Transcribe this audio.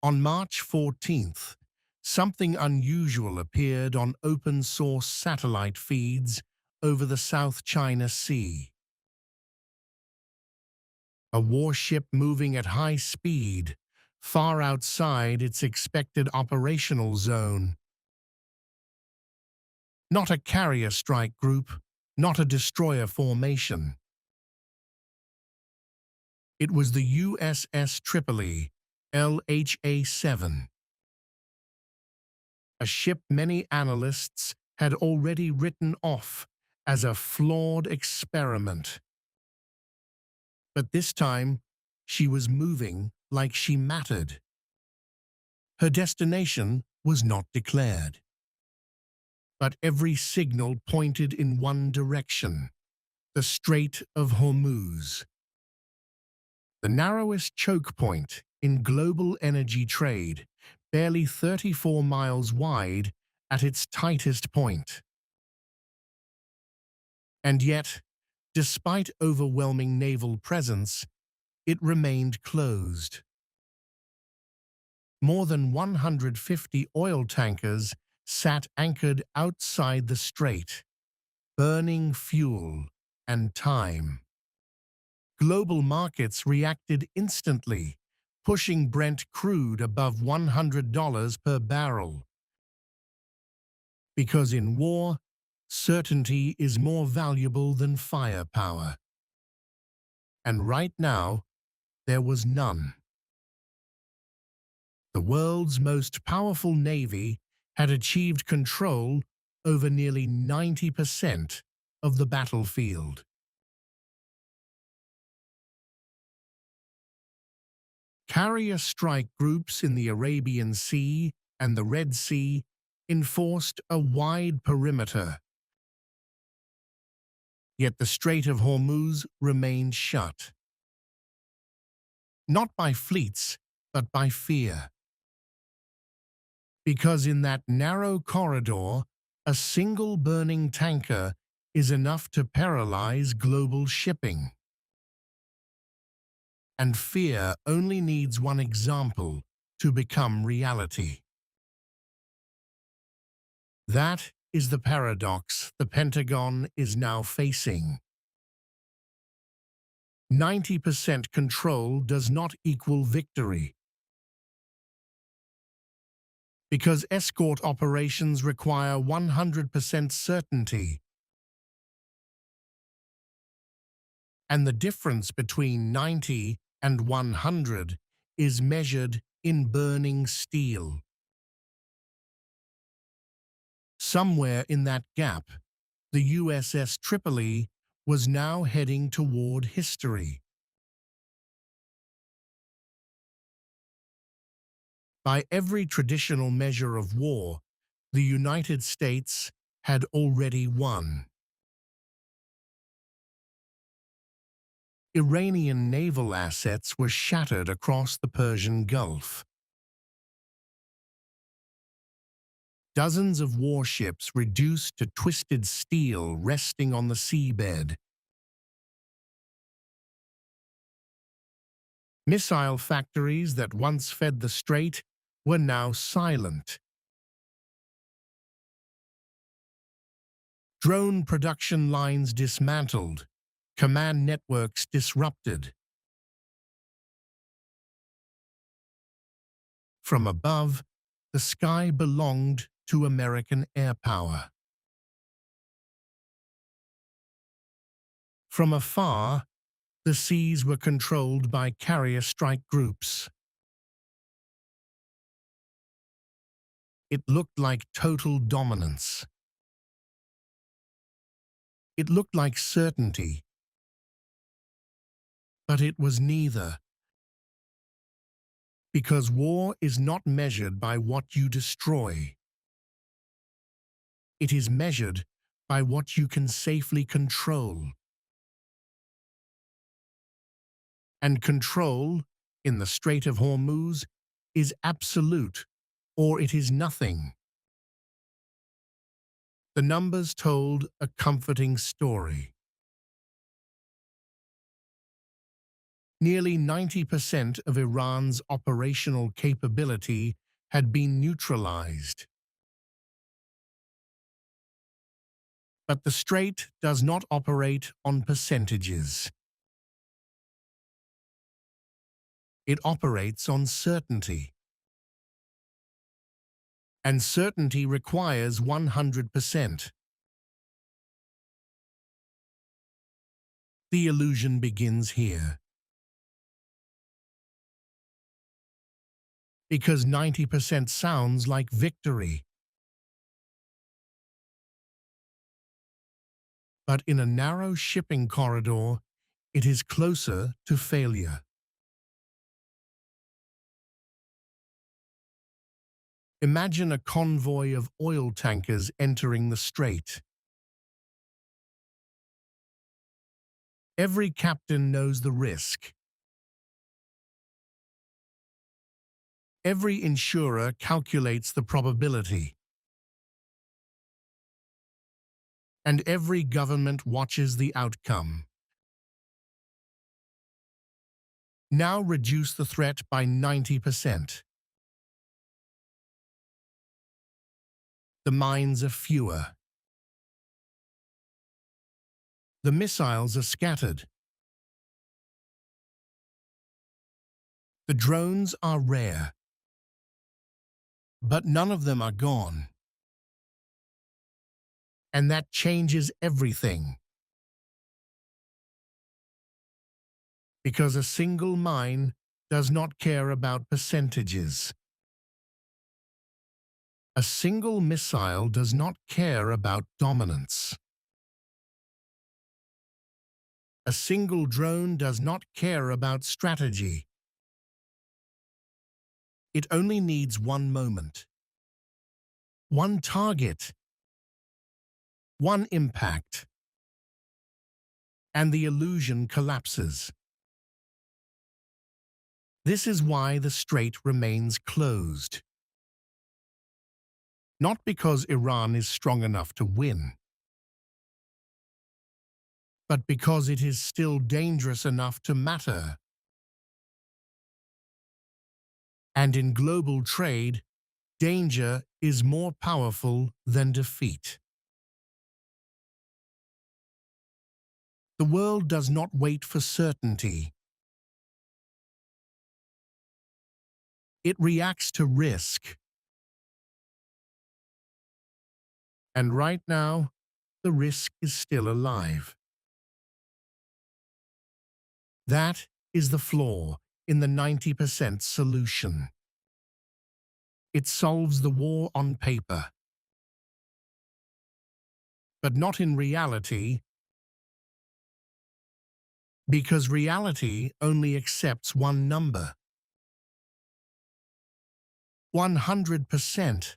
On March 14th, something unusual appeared on open-source satellite feeds over the South China Sea. A warship moving at high speed, far outside its expected operational zone. Not a carrier strike group, not a destroyer formation. It was the USS Tripoli, LHA-7. A ship many analysts had already written off as a flawed experiment. But this time, she was moving like she mattered. Her destination was not declared. But every signal pointed in one direction: the Strait of Hormuz. The narrowest choke point in global energy trade, barely 34 miles wide at its tightest point. And yet, despite overwhelming naval presence, it remained closed. More than 150 oil tankers sat anchored outside the strait, burning fuel and time. Global markets reacted instantly, pushing Brent crude above $100 per barrel. Because in war, certainty is more valuable than firepower. And right now, there was none. The world's most powerful navy had achieved control over nearly 90% of the battlefield. Carrier strike groups in the Arabian Sea and the Red Sea enforced a wide perimeter. Yet the Strait of Hormuz remained shut. Not by fleets, but by fear. Because in that narrow corridor, a single burning tanker is enough to paralyze global shipping. And fear only needs one example to become reality. That is the paradox the Pentagon is now facing. 90% control does not equal victory. Because escort operations require 100% certainty. And the difference between 90 and 100 is measured in burning steel. Somewhere in that gap, the USS Tripoli was now heading toward history. By every traditional measure of war, the United States had already won. Iranian naval assets were shattered across the Persian Gulf. Dozens of warships reduced to twisted steel resting on the seabed. Missile factories that once fed the strait were now silent. Drone production lines dismantled, command networks disrupted. From above, the sky belonged to American Airpower. From afar, the seas were controlled by carrier strike groups. It looked like total dominance. It looked like certainty. But it was neither. Because war is not measured by what you destroy. It is measured by what you can safely control. And control, in the Strait of Hormuz, is absolute, or it is nothing. The numbers told a comforting story. Nearly 90% of Iran's operational capability had been neutralized. But the strait does not operate on percentages. It operates on certainty. And certainty requires 100%. The illusion begins here. Because 90% sounds like victory. But in a narrow shipping corridor, it is closer to failure. Imagine a convoy of oil tankers entering the strait. Every captain knows the risk. Every insurer calculates the probability. And every government watches the outcome. Now reduce the threat by 90%. The mines are fewer. The missiles are scattered. The drones are rare. But none of them are gone. And that changes everything. Because a single mine does not care about percentages. A single missile does not care about dominance. A single drone does not care about strategy. It only needs one moment, one target, one impact, and the illusion collapses. This is why the strait remains closed. Not because Iran is strong enough to win, but because it is still dangerous enough to matter. And in global trade, danger is more powerful than defeat. The world does not wait for certainty. It reacts to risk. And right now, the risk is still alive. That is the flaw in the 90% solution. It solves the war on paper, but not in reality, because reality only accepts one number. 100%.